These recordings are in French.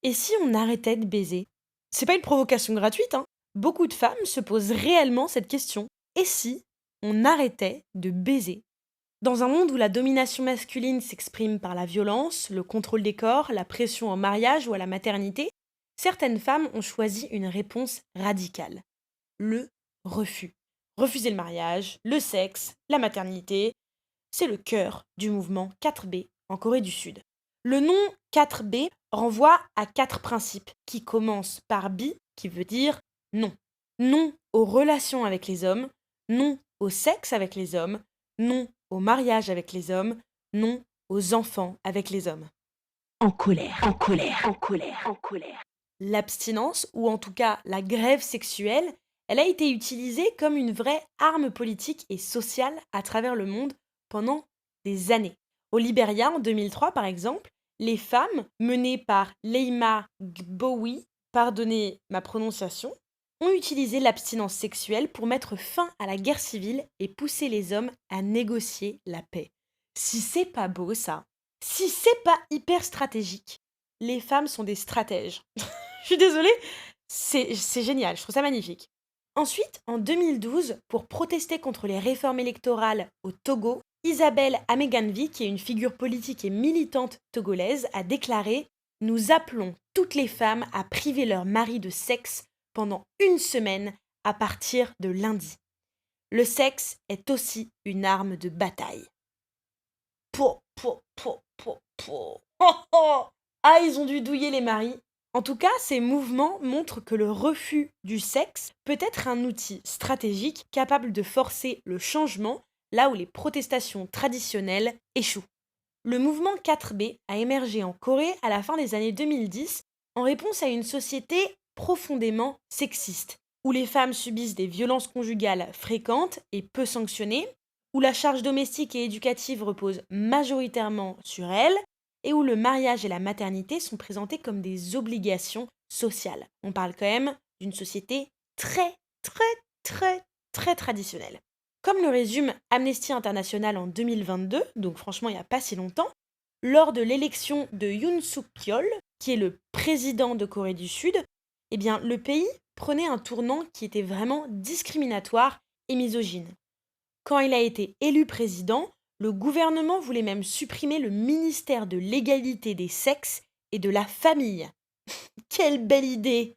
Et si on arrêtait de baiser? C'est pas une provocation gratuite, hein. Beaucoup de femmes se posent réellement cette question. Et si on arrêtait de baiser? Dans un monde où la domination masculine s'exprime par la violence, le contrôle des corps, la pression en mariage ou à la maternité, certaines femmes ont choisi une réponse radicale. Le refus. Refuser le mariage, le sexe, la maternité, c'est le cœur du mouvement 4B en Corée du Sud. Le nom 4B renvoie à quatre principes qui commencent par bi, qui veut dire non. Non aux relations avec les hommes, non au sexe avec les hommes, non au mariage avec les hommes, non aux enfants avec les hommes. En colère, en colère, en colère, en colère. L'abstinence, ou en tout cas la grève sexuelle, elle a été utilisée comme une vraie arme politique et sociale à travers le monde pendant des années. Au Libéria, en 2003 par exemple, les femmes, menées par Leima Gbowi, pardonnez ma prononciation, ont utilisé l'abstinence sexuelle pour mettre fin à la guerre civile et pousser les hommes à négocier la paix. Si c'est pas beau ça, si c'est pas hyper stratégique, les femmes sont des stratèges. Je suis désolée, c'est génial, je trouve ça magnifique. Ensuite, en 2012, pour protester contre les réformes électorales au Togo, Isabelle Ameganvi, qui est une figure politique et militante togolaise, a déclaré: Nous appelons toutes les femmes à priver leur mari de sexe pendant une semaine à partir de lundi. Le sexe est aussi une arme de bataille. Po, po, po, po, po. Oh, oh. Ah, ils ont dû douiller les maris. En tout cas, ces mouvements montrent que le refus du sexe peut être un outil stratégique capable de forcer le changement là où les protestations traditionnelles échouent. Le mouvement 4B a émergé en Corée à la fin des années 2010 en réponse à une société profondément sexiste, où les femmes subissent des violences conjugales fréquentes et peu sanctionnées, où la charge domestique et éducative repose majoritairement sur elles, et où le mariage et la maternité sont présentés comme des obligations sociales. On parle quand même d'une société très, très, très, très traditionnelle. Comme le résume Amnesty International en 2022, donc franchement il n'y a pas si longtemps, lors de l'élection de Yoon Suk-yeol, qui est le président de Corée du Sud, eh bien le pays prenait un tournant qui était vraiment discriminatoire et misogyne. Quand il a été élu président, le gouvernement voulait même supprimer le ministère de l'égalité des sexes et de la famille. Quelle belle idée!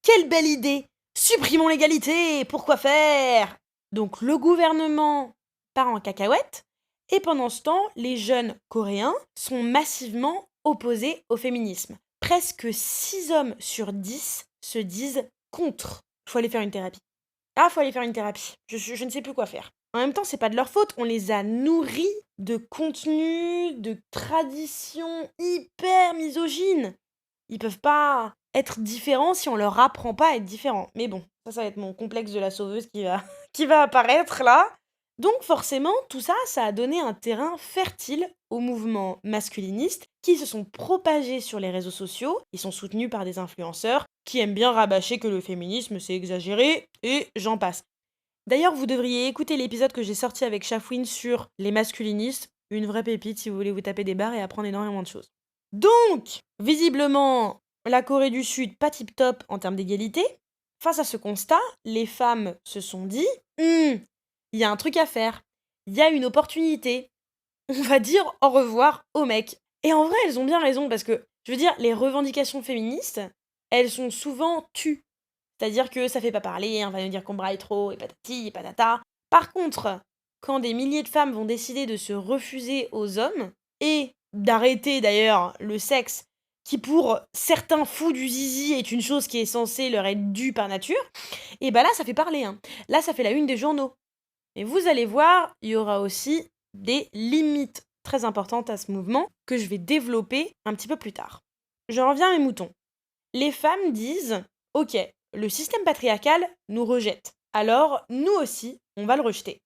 Quelle belle idée! Supprimons l'égalité! Pourquoi faire? Donc le gouvernement part en cacahuète, et pendant ce temps, les jeunes coréens sont massivement opposés au féminisme. Presque 6 hommes sur 10 se disent contre. Faut aller faire une thérapie. Ah, faut aller faire une thérapie. Je ne sais plus quoi faire. En même temps, c'est pas de leur faute. On les a nourris de contenus, de traditions hyper misogynes. Ils peuvent pas être différents si on leur apprend pas à être différents. Mais bon, ça va être mon complexe de la sauveuse qui va apparaître là. Donc forcément, tout ça, ça a donné un terrain fertile aux mouvements masculinistes qui se sont propagés sur les réseaux sociaux. Ils sont soutenus par des influenceurs qui aiment bien rabâcher que le féminisme c'est exagéré et j'en passe. D'ailleurs, vous devriez écouter l'épisode que j'ai sorti avec Chafouine sur les masculinistes. Une vraie pépite si vous voulez vous taper des barres et apprendre énormément de choses. Donc, visiblement, la Corée du Sud, pas tip-top en termes d'égalité. Face à ce constat, les femmes se sont dit il y a un truc à faire. Il y a une opportunité. On va dire au revoir aux mecs. Et en vrai, elles ont bien raison parce que, je veux dire, les revendications féministes, elles sont souvent tues. C'est-à-dire que ça fait pas parler, on va nous dire qu'on braille trop, et patati, et patata. Par contre, quand des milliers de femmes vont décider de se refuser aux hommes, et d'arrêter d'ailleurs le sexe, qui pour certains fous du zizi est une chose qui est censée leur être due par nature, et bah là ça fait parler. Hein. Là ça fait la une des journaux. Mais vous allez voir, il y aura aussi des limites très importantes à ce mouvement que je vais développer un petit peu plus tard. Je reviens à mes moutons. Les femmes disent ok, le système patriarcal nous rejette. Alors, nous aussi, on va le rejeter.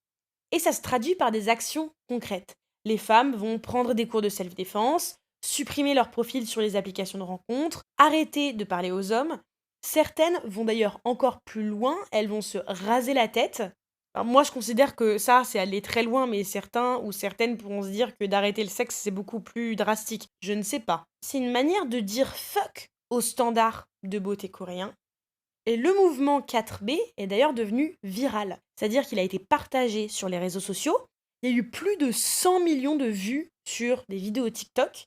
Et ça se traduit par des actions concrètes. Les femmes vont prendre des cours de self-défense, supprimer leur profil sur les applications de rencontres, arrêter de parler aux hommes. Certaines vont d'ailleurs encore plus loin, elles vont se raser la tête. Alors moi, je considère que ça, c'est aller très loin, mais certains ou certaines pourront se dire que d'arrêter le sexe, c'est beaucoup plus drastique. Je ne sais pas. C'est une manière de dire fuck aux standards de beauté coréens. Et le mouvement 4B est d'ailleurs devenu viral, c'est-à-dire qu'il a été partagé sur les réseaux sociaux. Il y a eu plus de 100 millions de vues sur des vidéos TikTok.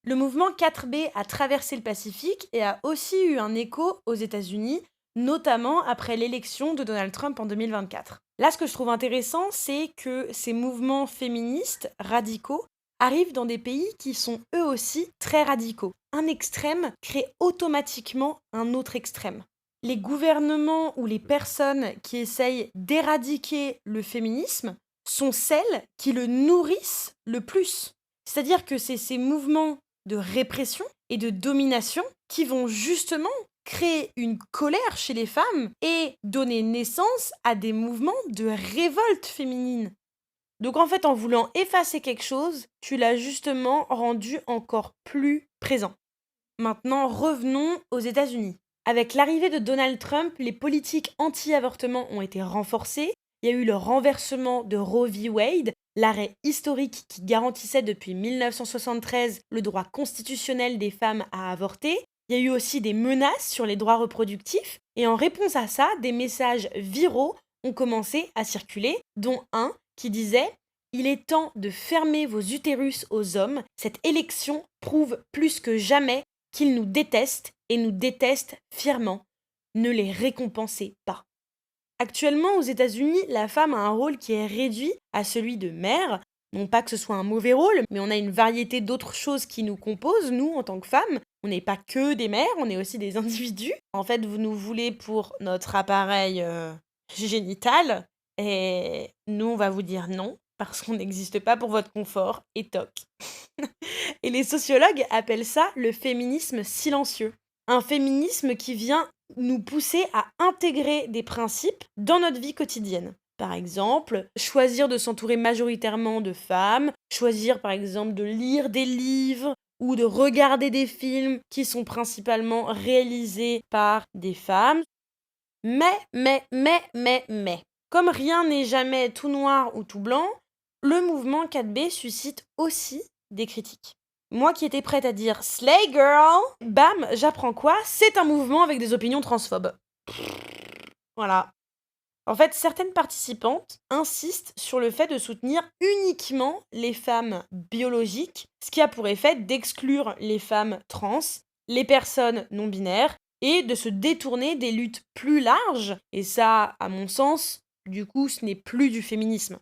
Le mouvement 4B a traversé le Pacifique et a aussi eu un écho aux États-Unis, notamment après l'élection de Donald Trump en 2024. Là, ce que je trouve intéressant, c'est que ces mouvements féministes radicaux arrivent dans des pays qui sont eux aussi très radicaux. Un extrême crée automatiquement un autre extrême. Les gouvernements ou les personnes qui essayent d'éradiquer le féminisme sont celles qui le nourrissent le plus. C'est-à-dire que c'est ces mouvements de répression et de domination qui vont justement créer une colère chez les femmes et donner naissance à des mouvements de révolte féminine. Donc en fait, en voulant effacer quelque chose, tu l'as justement rendu encore plus présent. Maintenant, revenons aux États-Unis. Avec l'arrivée de Donald Trump, les politiques anti-avortement ont été renforcées. Il y a eu le renversement de Roe v. Wade, l'arrêt historique qui garantissait depuis 1973 le droit constitutionnel des femmes à avorter. Il y a eu aussi des menaces sur les droits reproductifs. Et en réponse à ça, des messages viraux ont commencé à circuler, dont un qui disait « Il est temps de fermer vos utérus aux hommes. Cette élection prouve plus que jamais qu'ils nous détestent et nous détestent fièrement. Ne les récompensez pas. » Actuellement, aux États-Unis, la femme a un rôle qui est réduit à celui de mère. Non pas que ce soit un mauvais rôle, mais on a une variété d'autres choses qui nous composent, nous, en tant que femmes. On n'est pas que des mères, on est aussi des individus. En fait, vous nous voulez pour notre appareil génital, et nous, on va vous dire non, parce qu'on n'existe pas pour votre confort, et toc. Et les sociologues appellent ça le féminisme silencieux. Un féminisme qui vient nous pousser à intégrer des principes dans notre vie quotidienne. Par exemple, choisir de s'entourer majoritairement de femmes, choisir par exemple de lire des livres ou de regarder des films qui sont principalement réalisés par des femmes. Mais, comme rien n'est jamais tout noir ou tout blanc, le mouvement 4B suscite aussi des critiques. Moi qui étais prête à dire Slay Girl, bam, j'apprends quoi? C'est un mouvement avec des opinions transphobes. Voilà. En fait, certaines participantes insistent sur le fait de soutenir uniquement les femmes biologiques, ce qui a pour effet d'exclure les femmes trans, les personnes non binaires, et de se détourner des luttes plus larges. Et ça, à mon sens, du coup, ce n'est plus du féminisme.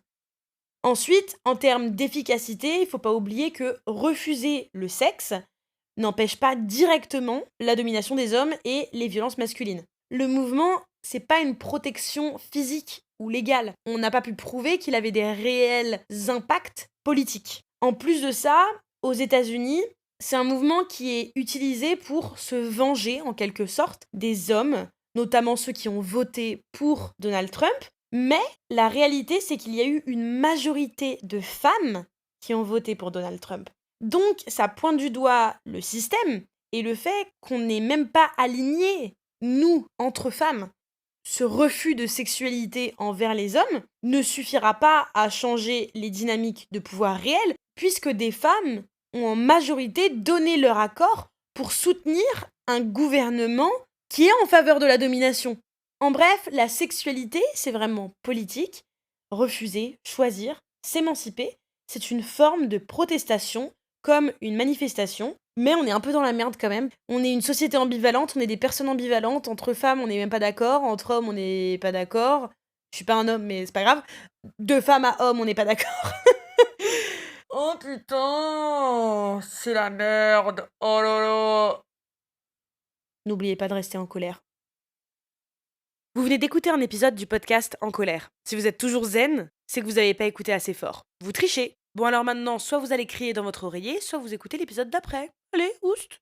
Ensuite, en termes d'efficacité, il ne faut pas oublier que refuser le sexe n'empêche pas directement la domination des hommes et les violences masculines. Le mouvement, c'est pas une protection physique ou légale. On n'a pas pu prouver qu'il avait des réels impacts politiques. En plus de ça, aux États-Unis, c'est un mouvement qui est utilisé pour se venger, en quelque sorte, des hommes, notamment ceux qui ont voté pour Donald Trump. Mais la réalité, c'est qu'il y a eu une majorité de femmes qui ont voté pour Donald Trump. Donc, ça pointe du doigt le système et le fait qu'on n'est même pas alignés, nous, entre femmes. Ce refus de sexualité envers les hommes ne suffira pas à changer les dynamiques de pouvoir réelles, puisque des femmes ont en majorité donné leur accord pour soutenir un gouvernement qui est en faveur de la domination. En bref, la sexualité, c'est vraiment politique. Refuser, choisir, s'émanciper, c'est une forme de protestation comme une manifestation, mais on est un peu dans la merde quand même. On est une société ambivalente, on est des personnes ambivalentes. Entre femmes, on n'est même pas d'accord. Entre hommes, on n'est pas d'accord. Je suis pas un homme, mais c'est pas grave. De femme à homme, on n'est pas d'accord. Oh putain, c'est la merde. Oh là là. N'oubliez pas de rester en colère. Vous venez d'écouter un épisode du podcast En colère. Si vous êtes toujours zen, c'est que vous n'avez pas écouté assez fort. Vous trichez. Bon alors maintenant, soit vous allez crier dans votre oreiller, soit vous écoutez l'épisode d'après. Allez, oust!